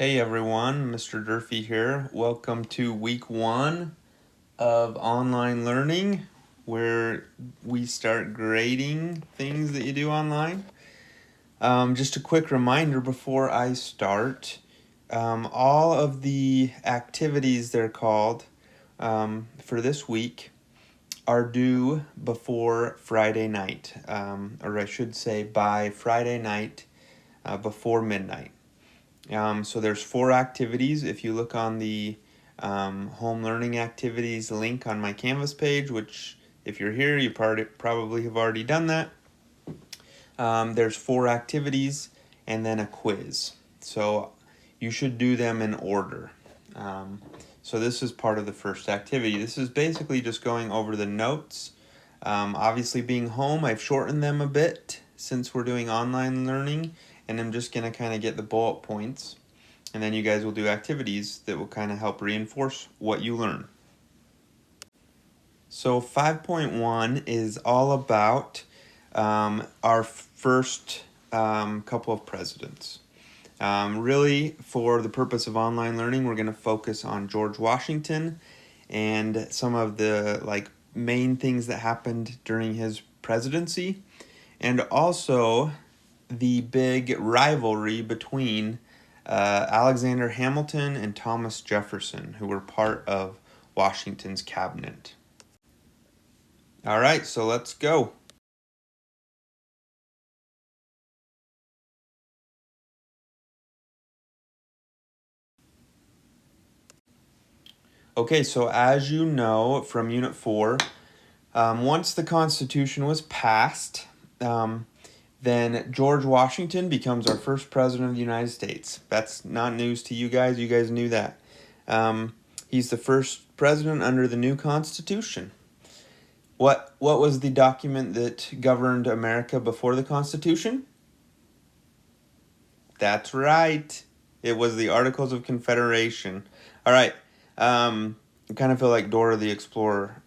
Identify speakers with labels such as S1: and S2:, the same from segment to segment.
S1: Hey everyone, Mr. Durfee here. Welcome to week 1 of online learning, where we start grading things that you do online. Just a quick reminder before I start, all of the activities they're called for this week are due before Friday night, or I should say by Friday night before midnight. So there's 4 activities. If you look on the home learning activities link on my Canvas page, which if you're here, you probably have already done that. There's 4 activities and then a quiz. So you should do them in order. So this is part of the first activity. This is basically just going over the notes. Obviously being home, I've shortened them a bit since we're doing online learning, and I'm just going to kind of get the bullet points. And then you guys will do activities that will kind of help reinforce what you learn. So 5.1 is all about our first couple of presidents. Really, for the purpose of online learning, we're going to focus on George Washington and some of the main things that happened during his presidency, and also the big rivalry between Alexander Hamilton and Thomas Jefferson, who were part of Washington's cabinet. All right, so let's go. Okay, so as you know from Unit 4, once the Constitution was passed, then George Washington becomes our first president of the United States. That's not news to you guys. You guys knew that. He's the first president under the new Constitution. What was the document that governed America before the Constitution? That's right. It was the Articles of Confederation. All right. I kind of feel like Dora the Explorer.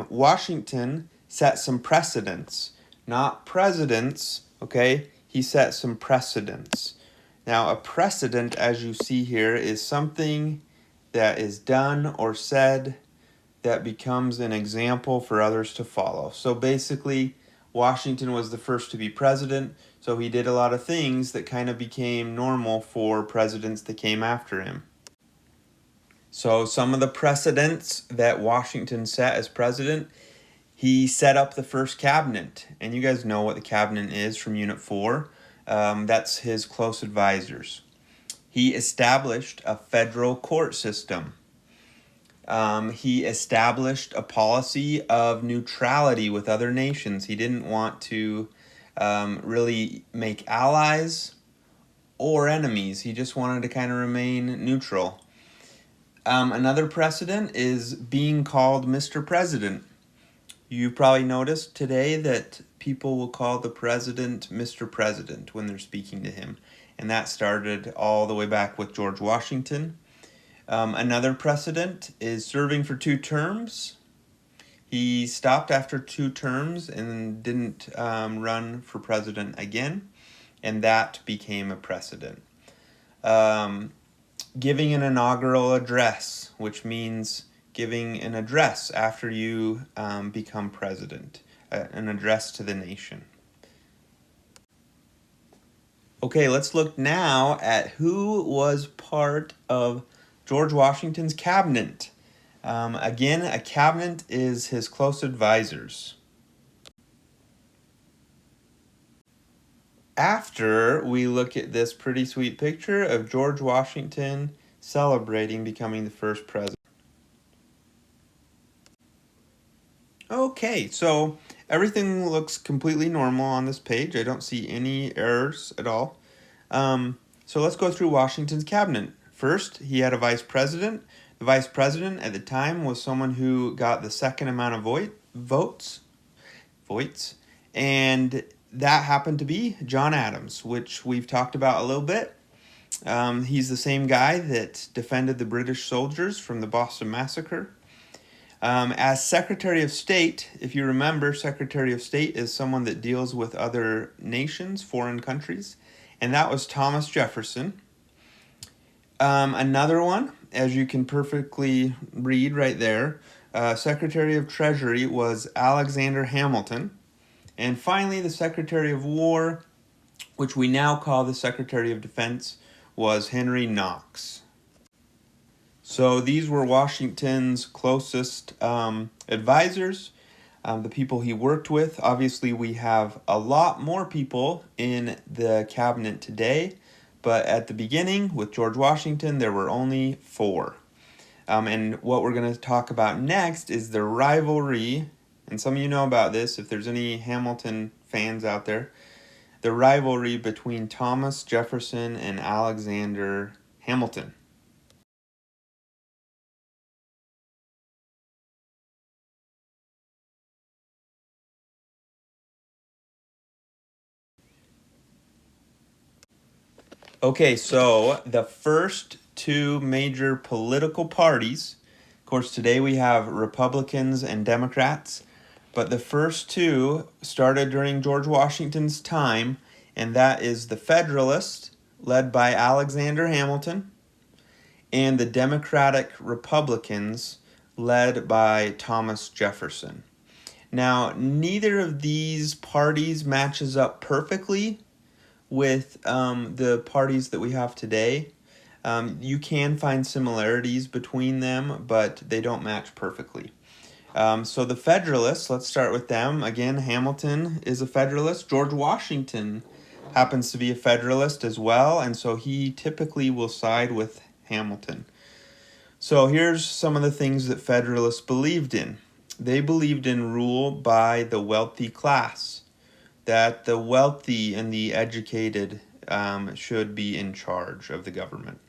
S1: Washington set some precedents, not presidents, okay? He set some precedents. Now, a precedent, as you see here, is something that is done or said that becomes an example for others to follow. So basically, Washington was the first to be president, so he did a lot of things that kind of became normal for presidents that came after him. So some of the precedents that Washington set as president, he set up the first cabinet. And you guys know what the cabinet is from Unit 4. That's his close advisors. He established a federal court system. He established a policy of neutrality with other nations. He didn't want to really make allies or enemies. He just wanted to kind of remain neutral. Another precedent is being called Mr. President. You probably noticed today that people will call the president Mr. President when they're speaking to him. And that started all the way back with George Washington. Another precedent is serving for 2 terms. He stopped after 2 terms and didn't run for president again, and that became a precedent. Giving an inaugural address, which means giving an address after you become president, an address to the nation. Okay, let's look now at who was part of George Washington's cabinet. Again, a cabinet is his close advisors. After we look at this pretty sweet picture of George Washington celebrating becoming the first president. Okay, so everything looks completely normal on this page. I don't see any errors at all. So let's go through Washington's cabinet. First, he had a vice president. The vice president at the time was someone who got the second amount of votes, and that happened to be John Adams, which we've talked about a little bit. He's the same guy that defended the British soldiers from the Boston Massacre. As Secretary of State, if you remember, Secretary of State is someone that deals with other nations, foreign countries, and that was Thomas Jefferson. Another one, as you can perfectly read right there, Secretary of Treasury was Alexander Hamilton. And finally, the Secretary of War, which we now call the Secretary of Defense, was Henry Knox. So these were Washington's closest advisors, the people he worked with. Obviously, we have a lot more people in the cabinet today, but at the beginning, with George Washington, there were only 4. And what we're going to talk about next is the rivalry, and some of you know about this if there's any Hamilton fans out there, the rivalry between Thomas Jefferson and Alexander Hamilton. Okay, so the first 2 major political parties, of course, today we have Republicans and Democrats, but the first 2 started during George Washington's time, and that is the Federalist, led by Alexander Hamilton, and the Democratic Republicans, led by Thomas Jefferson. Now, neither of these parties matches up perfectly with the parties that we have today. You can find similarities between them, but they don't match perfectly. So the Federalists, let's start with them. Again, Hamilton is a Federalist. George Washington happens to be a Federalist as well, and so he typically will side with Hamilton. So here's some of the things that Federalists believed in. They believed in rule by the wealthy class, that the wealthy and the educated should be in charge of the government.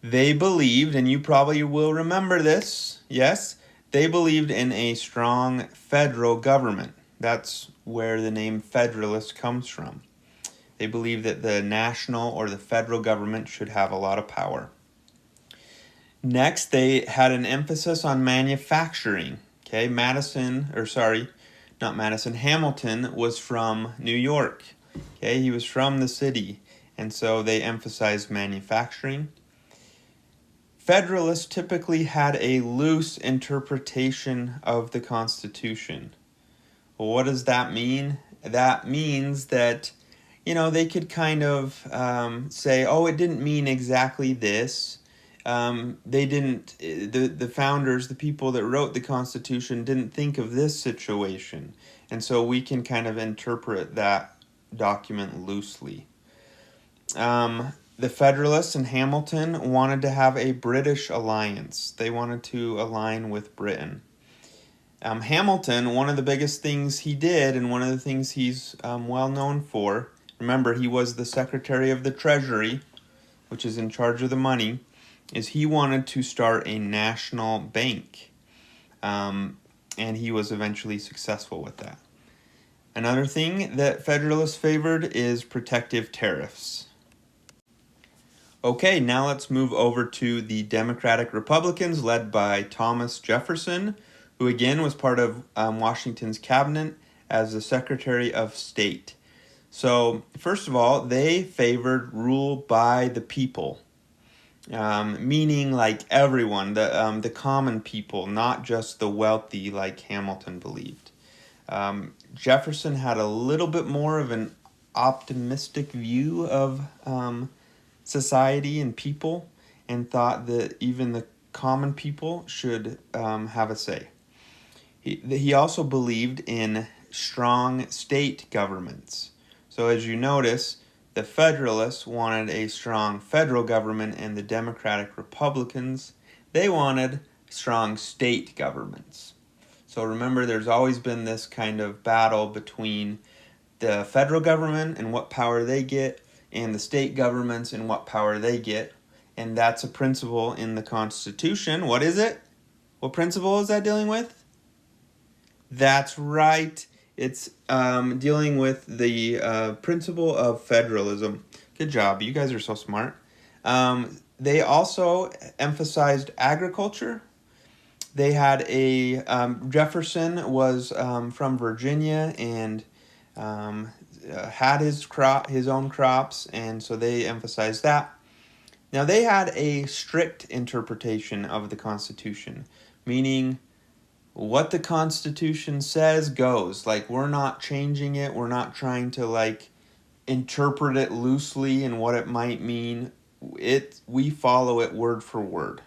S1: They believed, and you probably will remember this, yes, they believed in a strong federal government. That's where the name Federalist comes from. They believed that the national or the federal government should have a lot of power. Next, they had an emphasis on manufacturing. Okay, Hamilton was from New York. Okay, he was from the city, and so they emphasized manufacturing. Federalists typically had a loose interpretation of the Constitution. Well, what does that mean? That means that, they could kind of say, oh, it didn't mean exactly this. They didn't, the founders, the people that wrote the Constitution didn't think of this situation. And so we can kind of interpret that document loosely. The Federalists and Hamilton wanted to have a British alliance. They wanted to align with Britain. Hamilton, one of the biggest things he did, and one of the things he's well known for, remember he was the Secretary of the Treasury, which is in charge of the money, is he wanted to start a national bank. And he was eventually successful with that. Another thing that Federalists favored is protective tariffs. Okay, now let's move over to the Democratic Republicans led by Thomas Jefferson, who again was part of Washington's cabinet as the Secretary of State. So, first of all, they favored rule by the people, meaning like everyone, the common people, not just the wealthy like Hamilton believed. Jefferson had a little bit more of an optimistic view of society and people, and thought that even the common people should have a say. He also believed in strong state governments. So as you notice, the Federalists wanted a strong federal government, and the Democratic Republicans, they wanted strong state governments. So remember, there's always been this kind of battle between the federal government and what power they get, and the state governments and what power they get. And that's a principle in the Constitution. What is it? What principle is that dealing with? That's right. It's dealing with the principle of federalism. Good job. You guys are so smart. They also emphasized agriculture. They had Jefferson was from Virginia and had his own crops, and so they emphasized that. Now, they had a strict interpretation of the Constitution, meaning what the Constitution says goes. Like, we're not changing it. We're not trying to, like, interpret it loosely and what it might mean. We follow it word for word.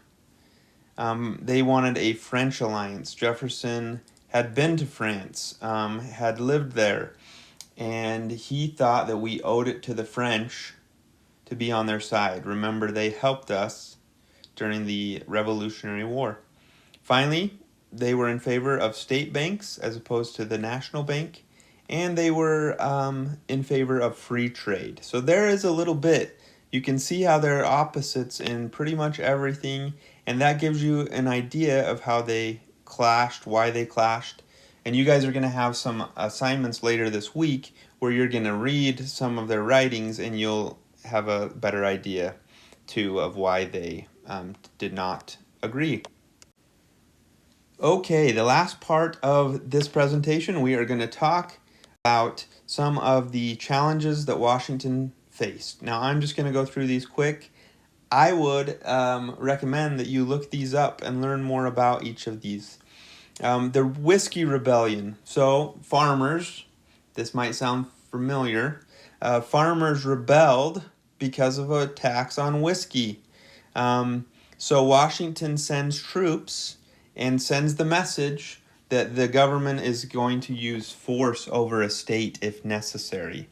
S1: They wanted a French alliance. Jefferson had been to France, had lived there, and he thought that we owed it to the French to be on their side. Remember, they helped us during the Revolutionary War. Finally, they were in favor of state banks as opposed to the national bank, and they were in favor of free trade. So there is a little bit. You can see how they're opposites in pretty much everything, and that gives you an idea of how they clashed, why they clashed. And you guys are going to have some assignments later this week where you're going to read some of their writings, and you'll have a better idea, too, of why they did not agree. Okay, the last part of this presentation, we are going to talk about some of the challenges that Washington faced. Now, I'm just going to go through these quick. I would recommend that you look these up and learn more about each of these. The Whiskey Rebellion. So, farmers, this might sound familiar, farmers rebelled because of a tax on whiskey. So Washington sends troops and sends the message that the government is going to use force over a state if necessary.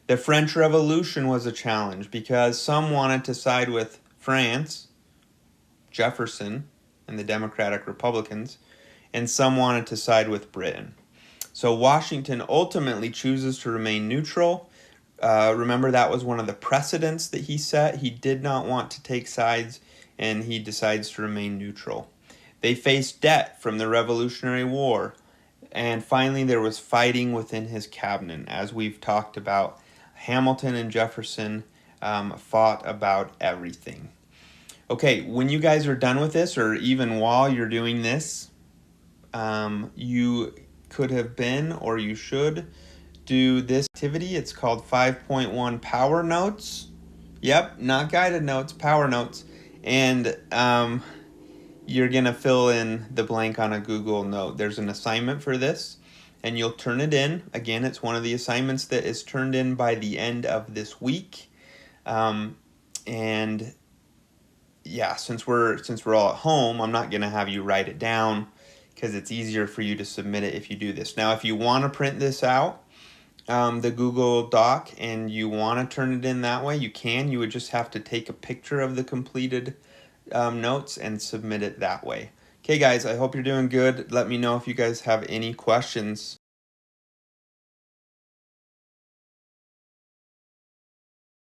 S1: The French Revolution was a challenge because some wanted to side with France, Jefferson, and the Democratic Republicans, and some wanted to side with Britain. So Washington ultimately chooses to remain neutral. Remember, that was one of the precedents that he set. He did not want to take sides, and he decides to remain neutral. They faced debt from the Revolutionary War, and finally there was fighting within his cabinet. As we've talked about, Hamilton and Jefferson fought about everything. Okay, when you guys are done with this, or even while you're doing this, you could have been, or you should, do this activity. It's called 5.1 Power Notes. Yep, not guided notes, Power Notes. And you're going to fill in the blank on a Google Note. There's an assignment for this, and you'll turn it in. Again, it's one of the assignments that is turned in by the end of this week. And yeah, since we're all at home, I'm not going to have you write it down because it's easier for you to submit it if you do this. Now, if you want to print this out, the Google Doc, and you want to turn it in that way, you can. You would just have to take a picture of the completed notes and submit it that way. Okay, guys, I hope you're doing good. Let me know if you guys have any questions.